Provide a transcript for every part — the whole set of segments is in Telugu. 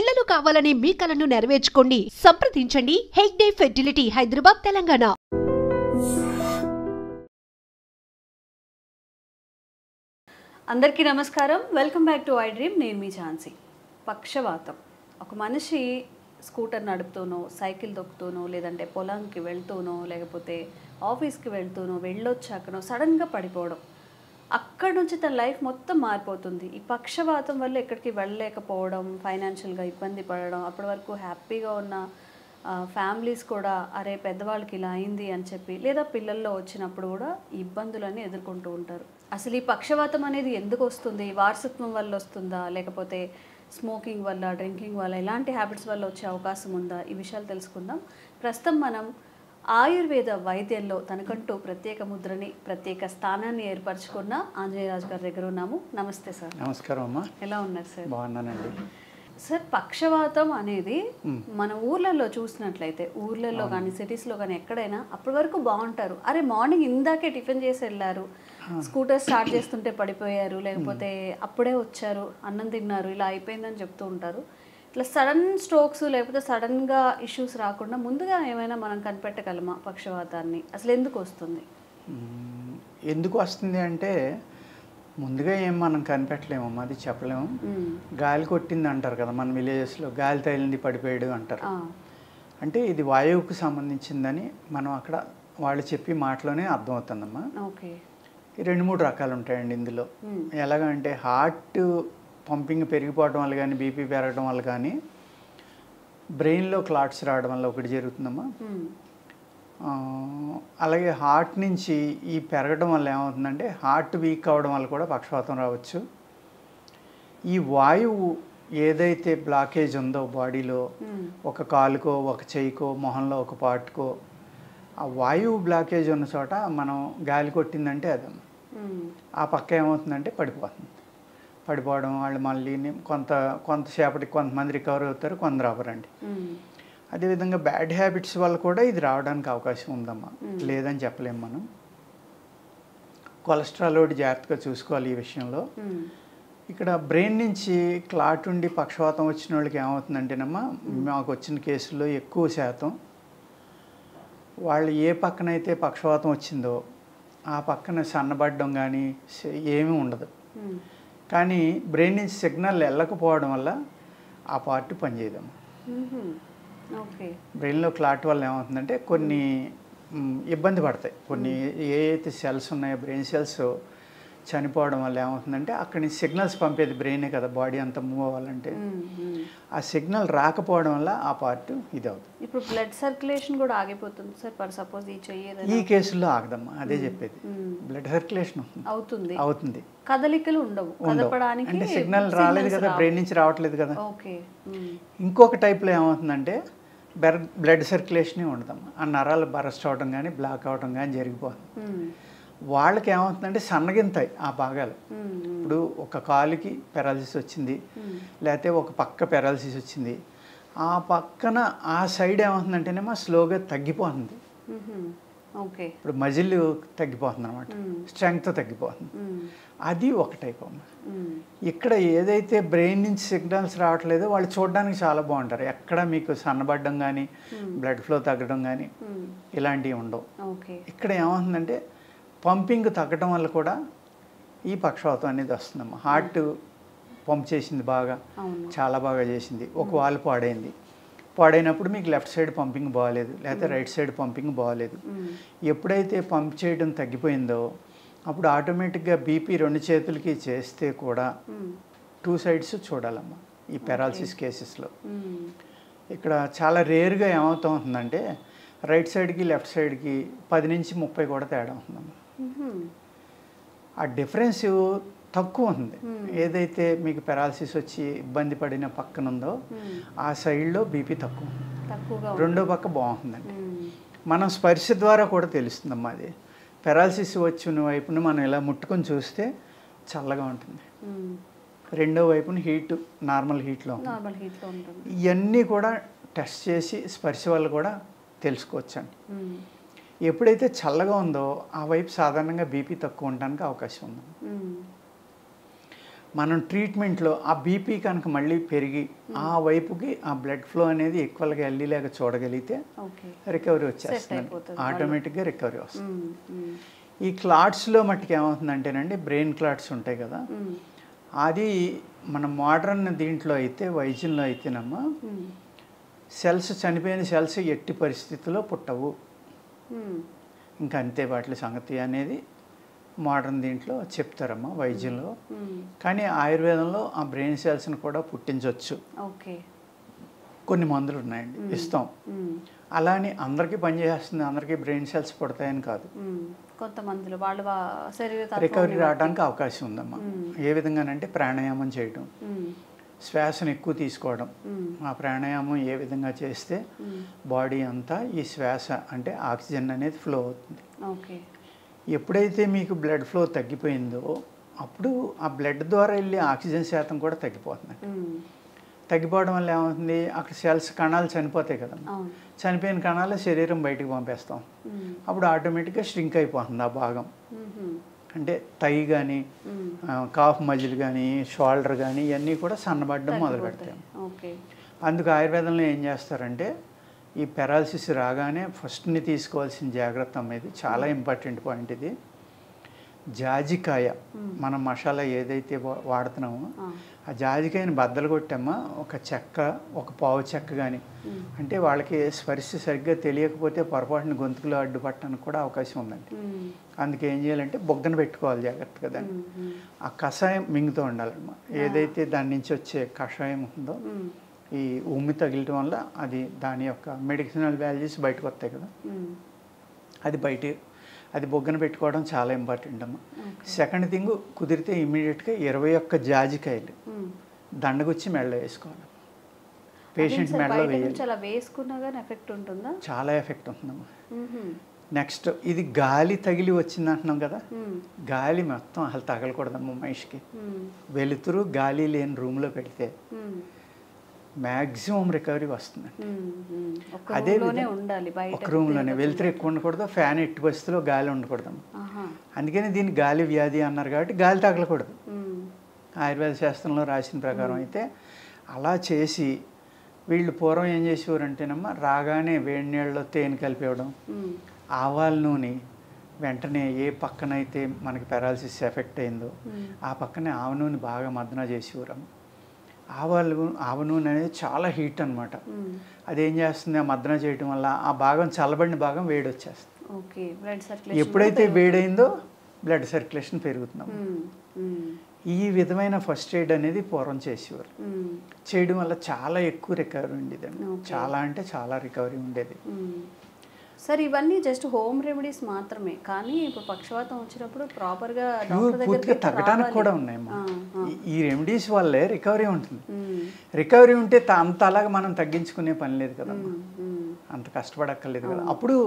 పిల్లలు కావాలని మీ కలను నెరవేర్చుకోండి. సంప్రదించండి హెగ్డే ఫెర్టిలిటీ, హైదరాబాద్, తెలంగాణ. అందరికీ నమస్కారం. Welcome back to I dream. నేను మీ ఝాన్సీ. పక్షవాతం. ఒక మనిషి స్కూటర్ నడుపుతూనో, సైకిల్ తొక్కుతూనో, లేదంటే పొలంకి వెళ్తూనో, లేకపోతే ఆఫీస్కి వెళ్తూనో, వెళ్ళొచ్చాకనో సడన్గా పడిపోవడం, అక్కడి నుంచి తన లైఫ్ మొత్తం మారిపోతుంది. ఈ పక్షవాతం వల్ల ఎక్కడికి వెళ్ళలేకపోవడం, ఫైనాన్షియల్గా ఇబ్బంది పడడం, అప్పటి వరకు హ్యాపీగా ఉన్న ఫ్యామిలీస్ కూడా అరే పెద్దవాళ్ళకి ఇలా అయింది అని చెప్పి, లేదా పిల్లల్లో వచ్చినప్పుడు కూడా ఇబ్బందులన్నీ ఎదుర్కొంటూ ఉంటారు. అసలు ఈ పక్షవాతం అనేది ఎందుకు వస్తుంది? వారసత్వం వల్ల వస్తుందా, లేకపోతే స్మోకింగ్ వల్ల, డ్రింకింగ్ వల్ల, ఎలాంటి హ్యాబిట్స్ వల్ల వచ్చే అవకాశం ఉందా? ఈ విషయాలు తెలుసుకుందాం. ప్రస్తుతం మనం ఆయుర్వేద వైద్యంలో తనకంటూ ప్రత్యేక ముద్రని, ప్రత్యేక స్థానాన్ని ఏర్పరచుకున్న ఆంజనేయరాజు గారి దగ్గర ఉన్నాము. నమస్తే సార్. నమస్కారం అమ్మా. ఎలా ఉన్నారు సార్? బాగున్నానండి సార్. పక్షవాతం అనేది మన ఊర్లలో చూసినట్లయితే, ఊర్లలో కానీ సిటీస్లో కానీ ఎక్కడైనా అప్పటి వరకు బాగుంటారు. అరే మార్నింగ్ ఇందాకే టిఫిన్ చేసి వెళ్ళారు, స్కూటర్ స్టార్ట్ చేస్తుంటే పడిపోయారు, లేకపోతే అప్పుడే వచ్చారు, అన్నం తిన్నారు, ఇలా అయిపోయిందని చెప్తూ ఉంటారు. ఇట్లా సడన్ స్ట్రోక్స్ లేకపోతే సడన్గా ఇష్యూస్ రాకుండా ముందుగా ఏమైనా మనం కనిపెట్టగలమా పక్షవాతాన్ని? అసలు ఎందుకు వస్తుంది? ఎందుకు వస్తుంది అంటే ముందుగా ఏం మనం కనిపెట్టలేమమ్మా, అది చెప్పలేము. గాలి కొట్టింది అంటారు కదా మన విలేజెస్లో, గాలి తగిలింది పడిపోయాడు అంటారు. అంటే ఇది వాయువుకు సంబంధించిందని మనం అక్కడ వాళ్ళు చెప్పి మాటలోనే అర్థమవుతుందమ్మా. ఓకే. 2-3 రకాలు ఉంటాయండి ఇందులో. ఎలాగంటే హార్ట్ పంపింగ్ పెరిగిపోవడం వల్ల కానీ, బీపీ పెరగడం వల్ల కానీ, బ్రెయిన్లో క్లాట్స్ రావడం వల్ల ఒకటి జరుగుతుందమ్మా. అలాగే హార్ట్ నుంచి ఈ పెరగడం వల్ల ఏమవుతుందంటే హార్ట్ వీక్ అవ్వడం వల్ల కూడా పక్షవాతం రావచ్చు. ఈ వాయువు ఏదైతే బ్లాకేజ్ ఉందో బాడీలో, ఒక కాలుకో, ఒక చెయ్యికో, మొహంలో ఒక పార్ట్కో, ఆ వాయువు బ్లాకేజ్ ఉన్న చోట మనం గాలి కొట్టిందంటే అది ఆ పక్క ఏమవుతుందంటే పడిపోవడం, వాళ్ళు మళ్ళీ కొంతసేపటికి కొంతమంది రికవర్ అవుతారు, కొందరు అవ్వరండి. అదేవిధంగా బ్యాడ్ హ్యాబిట్స్ వల్ల కూడా ఇది రావడానికి అవకాశం ఉందమ్మా, లేదని చెప్పలేము మనం. కొలెస్ట్రాల్ ఒకటి జాగ్రత్తగా చూసుకోవాలి ఈ విషయంలో. ఇక్కడ బ్రెయిన్ నుంచి క్లాట్ ఉండి పక్షవాతం వచ్చిన వాళ్ళకి ఏమవుతుందంటేనమ్మా, మాకు వచ్చిన కేసుల్లో ఎక్కువ శాతం వాళ్ళు ఏ పక్కనైతే పక్షవాతం వచ్చిందో ఆ పక్కన సన్నబడడం కానీ ఏమీ ఉండదు. కానీ బ్రెయిన్ నుంచి సిగ్నల్ వెళ్ళకపోవడం వల్ల ఆ పార్ట్ పనిచేయదమ్మా. బ్రెయిన్లో క్లాట్ వల్ల ఏమవుతుందంటే కొన్ని ఇబ్బంది పడతాయి. కొన్ని ఏవైతే సెల్స్ ఉన్నాయో బ్రెయిన్ సెల్స్ చనిపోవడం వల్ల ఏమవుతుందంటే అక్కడి నుంచి సిగ్నల్స్ పంపేది బ్రెయినే కదా, బాడీ అంతా మూవ్ అవ్వాలంటే. ఆ సిగ్నల్ రాకపోవడం వల్ల ఆ పార్ట్ ఇది అవుతుంది. ఇప్పుడు బ్లడ్ సర్క్యులేషన్ కూడా ఆగిపోతుంది సార్. ఫర్ సపోజ్ ఈ కేసుల్లో ఆగదమ్మా, అదే చెప్పేది. బ్లడ్ సర్క్యులేషన్ అవుతుంది, కదలికలు ఉండవు, కదపడానికి అంటే సిగ్నల్ రాలేదు కదా, బ్రెయిన్ నుంచి రావట్లేదు కదా. ఇంకొక టైప్లో ఏమవుతుందంటే బ్లడ్ సర్క్యులేషనే ఉండదమ్మా, ఆ నరాలు బరస్ట్ అవడం కానీ, బ్లాక్ అవడం కానీ జరిగిపోతుంది. వాళ్ళకి ఏమవుతుందంటే సన్నగింతాయి ఆ భాగాలు. ఇప్పుడు ఒక కాలుకి పెరాలసిస్ వచ్చింది, లేకపోతే ఒక పక్క పెరాలసిస్ వచ్చింది, ఆ పక్కన ఆ సైడ్ ఏమవుతుందంటేనేమో స్లోగా తగ్గిపోతుంది. ఇప్పుడు మజిల్ తగ్గిపోతుంది అనమాట, స్ట్రెంగ్త్ తగ్గిపోతుంది. అది ఒక టైప్ అమ్మ. ఇక్కడ ఏదైతే బ్రెయిన్ నుంచి సిగ్నల్స్ రావట్లేదో వాళ్ళు చూడడానికి చాలా బాగుంటారు. ఎక్కడ మీకు సన్నబడడం కానీ, బ్లడ్ ఫ్లో తగ్గడం కానీ ఇలాంటివి ఉండవు. ఇక్కడ ఏమవుతుందంటే పంపింగ్ తగ్గడం వల్ల కూడా ఈ పక్షవాతం అనేది వస్తుందమ్మా. హార్ట్ పంప్ చేసింది బాగా, చాలా బాగా చేసింది, ఒక వాల్ పాడైనప్పుడు మీకు లెఫ్ట్ సైడ్ పంపింగ్ బాగాలేదు, లేకపోతే రైట్ సైడ్ పంపింగ్ బాగాలేదు. ఎప్పుడైతే పంప్ చేయడం తగ్గిపోయిందో అప్పుడు ఆటోమేటిక్గా బీపీ 2 చేతులకి చేస్తే కూడా 2 సైడ్స్ చూడాలమ్మా ఈ పెరాలసిస్ కేసెస్లో. ఇక్కడ చాలా రేర్గా ఏమవుతూ ఉంటుందంటే రైట్ సైడ్కి లెఫ్ట్ సైడ్కి 10 నుంచి 30 కూడా తేడా ఉంటుందమ్మా. ఆ డిఫరెన్స్ తక్కువ ఉంది. ఏదైతే మీకు పెరాలసిస్ వచ్చి ఇబ్బంది పడిన పక్కన ఉందో ఆ సైడ్లో బీపీ తక్కువ, రెండో పక్క బాగుంటుందండి. మనం స్పర్శ ద్వారా కూడా తెలుస్తుందమ్మా. అది పెరాలసిస్ వచ్చిన వైపున మనం ఇలా ముట్టుకొని చూస్తే చల్లగా ఉంటుంది, రెండో వైపున హీట్ నార్మల్ హీట్లో ఉంటుంది. ఇవన్నీ కూడా టెస్ట్ చేసి స్పర్శ వల్ల కూడా తెలుసుకోవచ్చండి. ఎప్పుడైతే చల్లగా ఉందో ఆ వైపు సాధారణంగా బీపీ తక్కువ ఉండడానికి అవకాశం ఉంది. మనం ట్రీట్మెంట్లో ఆ బీపీ కనుక మళ్ళీ పెరిగి ఆ వైపుకి ఆ బ్లడ్ ఫ్లో అనేది ఈక్వల్గా వెళ్ళలేక చూడగలిగితే రికవరీ వచ్చేస్తుంది, ఆటోమేటిక్గా రికవరీ వస్తుంది. ఈ క్లాట్స్లో మట్టుకు ఏమవుతుందంటేనండి, బ్రెయిన్ క్లాట్స్ ఉంటాయి కదా, అది మన మోడర్న్ దీంట్లో అయితే, వైద్యంలో అయితేనమ్మా సెల్స్, చనిపోయిన సెల్స్ ఎట్టి పరిస్థితుల్లో పుట్టవు, ఇంకా అంతే వాటి సంగతి అనేది మోడర్న్ దీంట్లో చెప్తారమ్మా వైద్యంలో. కానీ ఆయుర్వేదంలో ఆ బ్రెయిన్ సెల్స్ని కూడా పుట్టించవచ్చు, కొన్ని మందులు ఉన్నాయండి, ఇస్తాం. అలానే అందరికీ పనిచేస్తుంది, అందరికీ బ్రెయిన్ సెల్స్ పుడతాయని కాదు, కొంతమందిలో వాళ్ళ రికవరీ రావడానికి అవకాశం ఉందమ్మా. ఏ విధంగానంటే ప్రాణాయామం చేయడం, శ్వాసను ఎక్కువ తీసుకోవడం. ఆ ప్రాణాయామం ఏ విధంగా చేస్తే బాడీ అంతా ఈ శ్వాస అంటే ఆక్సిజన్ అనేది ఫ్లో అవుతుంది. ఎప్పుడైతే మీకు బ్లడ్ ఫ్లో తగ్గిపోయిందో అప్పుడు ఆ బ్లడ్ ద్వారా వెళ్ళి ఆక్సిజన్ శాతం కూడా తగ్గిపోతుంది. తగ్గిపోవడం వల్ల ఏమవుతుంది, అక్కడ సెల్స్, కణాలు చనిపోతాయి కదా, చనిపోయిన కణాలు శరీరం బయటికి పంపేస్తాం. అప్పుడు ఆటోమేటిక్గా స్ట్రింక్ అయిపోతుంది ఆ భాగం. అంటే టై కానీ, కాఫ్ మజిల్ కానీ, షోల్డర్ కానీ ఇవన్నీ కూడా సన్నబడడం మొదలు పెడతాయి. అందుకు ఆయుర్వేదంలో ఏం చేస్తారంటే, ఈ పెరాలసిస్ రాగానే ఫస్ట్ని తీసుకోవాల్సిన జాగ్రత్త అనేది చాలా ఇంపార్టెంట్ పాయింట్. ఇది జాజికాయ, మనం మసాలా ఏదైతే వాడుతున్నామో ఆ జాజికాయని బద్దలు కొట్టామా, ఒక చెక్క, ఒక పావు చెక్క కానీ, అంటే వాళ్ళకి స్పర్శ సరిగ్గా తెలియకపోతే పొరపాటున గొంతుకులో అడ్డుపట్టడానికి కూడా అవకాశం ఉందండి. అందుకే ఏం చేయాలంటే బొగ్గన పెట్టుకోవాలి జాగ్రత్తగా దాన్ని. ఆ కషాయం మింగుతూ ఉండాలన్నమా. ఏదైతే దాని నుంచి వచ్చే కషాయం ఉందో ఈ ఉమ్మి తగిలటం వల్ల అది దాని యొక్క మెడిసినల్ వాల్యూస్ బయటకు వస్తాయి కదా, అది బొగ్గన పెట్టుకోవడం చాలా ఇంపార్టెంట్ అమ్మా. సెకండ్ థింగ్, కుదిరితే ఇమీడియట్గా 21 జాజికాయలు దండగుచ్చి మెడలో వేసుకోవాలి. పేషెంట్ మెడలో వేయాలి, చాలా ఎఫెక్ట్ ఉంటుందమ్మా. నెక్స్ట్, ఇది గాలి తగిలి వచ్చింది అంటున్నాం కదా, గాలి మొత్తం అసలు తగలకూడదమ్మా మనిషికి. వెలుతురు గాలి లేని రూమ్లో పెడితే మ్యాక్సిమం రికవరీ వస్తుందండి. అదే ఒక రూమ్లోనే వెలుతురు ఎక్కువ ఉండకూడదు, ఫ్యాన్ ఎట్టి పరిస్థితిలో గాలి ఉండకూడదు. అందుకని దీన్ని గాలి వ్యాధి అన్నారు కాబట్టి గాలి తగలకూడదు. ఆయుర్వేద శాస్త్రంలో రాసిన ప్రకారం అయితే అలా చేసి, వీళ్ళు పూర్వం ఏం చేసేవారంటేనమ్మా, రాగానే వేడి నీళ్ళలో తేనె కలిపేయడం, ఆవాల నూనె వెంటనే ఏ పక్కనైతే మనకి పెరాలసిస్ ఎఫెక్ట్ అయిందో ఆ పక్కనే ఆవ నూనె బాగా మద్దన చేసేవారమ్మ. ఆవ నూనె అనేది చాలా హీట్ అనమాట. అదేం చేస్తుంది, ఆ మద్దన చేయడం వల్ల ఆ భాగం, చల్లబడిన భాగం వేడి వచ్చేస్తుంది. ఎప్పుడైతే వేడైందో బ్లడ్ సర్క్యులేషన్ పెరుగుతున్నాం. ఈ విధమైన ఫస్ట్ ఎయిడ్ అనేది పూర్వం చేసేవారు. చేయడం వల్ల చాలా ఎక్కువ రికవరీ ఉండేదండి, చాలా అంటే చాలా రికవరీ ఉండేది. సార్, ఇవన్నీ జస్ట్ హోమ్ రెమెడీస్ మాత్రమే, కానీ ఇప్పుడు పక్షవాతం వచ్చినప్పుడు ప్రాపర్గా పూర్తిగా తగ్గడానికి కూడా ఉన్నాయమ్మా. ఈ రెమెడీస్ వల్లే రికవరీ ఉంటుంది. రికవరీ ఉంటే అంతలాగా మనం తగ్గించుకునే పని లేదు కదమ్మా, అంత కష్టపడక్కర్లేదు కదా. అప్పుడు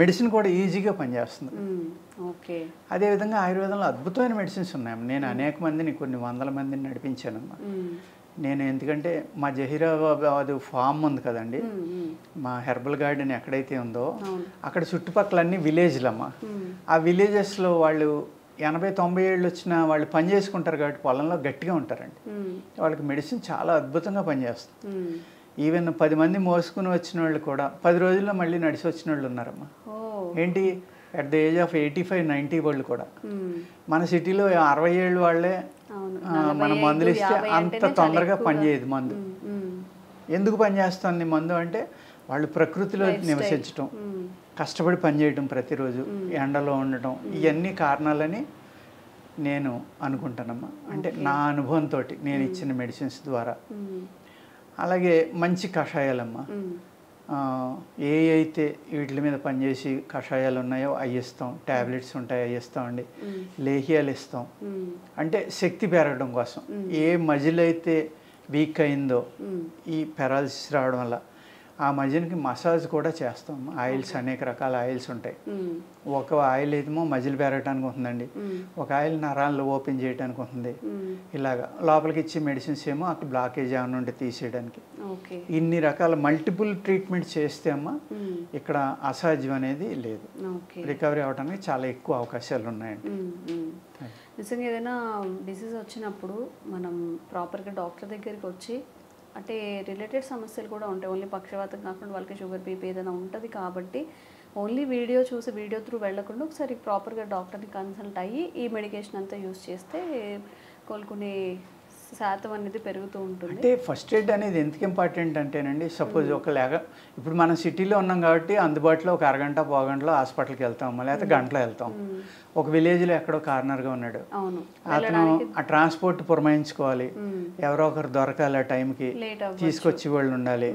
మెడిసిన్ కూడా ఈజీగా పనిచేస్తుంది. అదేవిధంగా ఆయుర్వేదంలో అద్భుతమైన మెడిసిన్స్ ఉన్నాయమ్మా. నేను అనేక మందిని, కొన్ని వందల మందిని నడిపించానమ్మా. నేను ఎందుకంటే మా జహీరాబాద్ ఫామ్ ఉంది కదండి, మా హెర్బల్ గార్డెన్ ఎక్కడైతే ఉందో అక్కడ చుట్టుపక్కలన్నీ విలేజ్లమ్మా. ఆ విలేజెస్లో వాళ్ళు 80-90 ఏళ్ళు వచ్చిన వాళ్ళు పని చేసుకుంటారు కాబట్టి పొలంలో గట్టిగా ఉంటారండి. వాళ్ళకి మెడిసిన్ చాలా అద్భుతంగా పనిచేస్తుంది. ఈవెన్ 10 మంది మోసుకుని వచ్చిన వాళ్ళు కూడా 10 రోజుల్లో మళ్ళీ నడిచి వచ్చిన వాళ్ళు ఉన్నారమ్మా. ఏంటి, అట్ ద ఏజ్ ఆఫ్ 85-90 వాళ్ళు కూడా. మన సిటీలో 60 ఏళ్ళు వాళ్ళే మన మందులు ఇస్తే అంత తొందరగా పనిచేయదు మందు. ఎందుకు పనిచేస్తుంది మందు అంటే, వాళ్ళు ప్రకృతిలో నివసించటం, కష్టపడి పనిచేయటం, ప్రతిరోజు ఎండలో ఉండటం, ఇవన్నీ కారణాలని నేను అనుకుంటానమ్మా. అంటే నా అనుభవంతో నేను ఇచ్చిన మెడిసిన్స్ ద్వారా. అలాగే మంచి కషాయాలమ్మా, ఏ అయితే వీటి మీద పనిచేసి కషాయాలు ఉన్నాయో అవి ఇస్తాం, ట్యాబ్లెట్స్ ఉంటాయి అవి ఇస్తామండి, లేహ్యాలు ఇస్తాం. అంటే శక్తి పెరగడం కోసం. ఏ మజిల్ అయితే వీక్ అయిందో ఈ పెరాలసిస్ రావడం వల్ల ఆ మజిల్కి మసాజ్ కూడా చేస్తాం. ఆయిల్స్, అనేక రకాల ఆయిల్స్ ఉంటాయి. ఒక ఆయిల్ ఏమో మజిల్ పెరగడానికి ఉంటుందండి, ఒక ఆయిల్ నరాలను ఓపెన్ చేయడానికి ఉంటుంది. ఇలాగా లోపలికి ఇచ్చే మెడిసిన్స్ ఏమో అక్కడ బ్లాకేజ్ ఏమైనా ఉంటే తీసేయడానికి. ఇన్ని రకాల మల్టిపుల్ ట్రీట్మెంట్ చేస్తే అమ్మా ఇక్కడ అసాధ్యం అనేది లేదు. రికవరీ అవడానికి చాలా ఎక్కువ అవకాశాలు ఉన్నాయండి. నిజంగా ఏదైనా డిసీజ్ వచ్చినప్పుడు మనం ప్రాపర్గా డాక్టర్ దగ్గరికి వచ్చి, అంటే రిలేటెడ్ సమస్యలు కూడా ఉంటాయి, ఓన్లీ పక్షవాతం కాకుండా వాళ్ళకి షుగర్ బీపీ ఏదైనా ఉంటుంది కాబట్టి ఓన్లీ వీడియో చూసి వీడియో త్రూ వెళ్ళకుండా ఒకసారి ప్రాపర్గా డాక్టర్ని కన్సల్ట్ అయ్యి ఈ మెడికేషన్ అంతా యూస్ చేస్తే కోలుకునే శాతం అనేది పెరుగుతూ ఉంటుంది. అంటే ఫస్ట్ ఎయిడ్ అనేది ఎందుకు ఇంపార్టెంట్ అంటేనండి, సపోజ్ ఇప్పుడు మనం సిటీలో ఉన్నాం కాబట్టి అందుబాటులో ఒక అరగంట పావుగంటలో హాస్పిటల్కి వెళ్తాం, లేకపోతే గంటలో వెళ్తాం. ఒక విలేజ్లో ఎక్కడో కార్నర్గా ఉన్నాడు, అతను ఆ ట్రాన్స్పోర్ట్ పురమాయించుకోవాలి, ఎవరో ఒకరు దొరకాలి, ఆ టైంకి తీసుకొచ్చి వాళ్ళు ఉండాలి.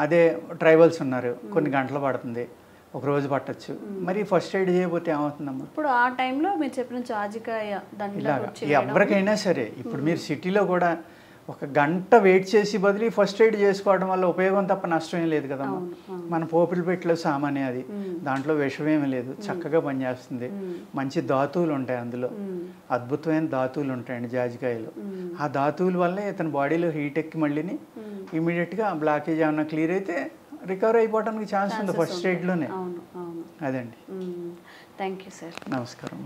అదే ట్రైబల్స్ ఉన్నారు, కొన్ని గంటలు పడుతుంది, ఒక రోజు పట్టచ్చు. మరి ఫస్ట్ ఎయిడ్ చేయకపోతే ఏమవుతుందమ్మా? ఇప్పుడు ఆ టైంలో మీరు చెప్పిన జాజికాయ ఇలాగా ఎవరికైనా సరే, ఇప్పుడు మీరు సిటీలో కూడా ఒక గంట వెయిట్ చేసి బదిలీ ఫస్ట్ ఎయిడ్ చేసుకోవడం వల్ల ఉపయోగం తప్ప నష్టం ఏం లేదు కదమ్మా. మన పోపులు పెట్టిలో సామాన్య అది, దాంట్లో విషమేమీ లేదు, చక్కగా పనిచేస్తుంది. మంచి ధాతువులు ఉంటాయి అందులో, అద్భుతమైన ధాతువులు ఉంటాయండి జాజికాయలు. ఆ ధాతువుల వల్లే ఇతని బాడీలో హీట్ ఎక్కి మళ్ళీని ఇమీడియట్గా బ్లాకేజ్ ఏమన్నా క్లియర్ అయితే రికవర్ అయిపోవడానికి ఛాన్స్ ఉంది ఫస్ట్ ఎయిడ్లోనే. అదండి. Thank you sir. నమస్కారం.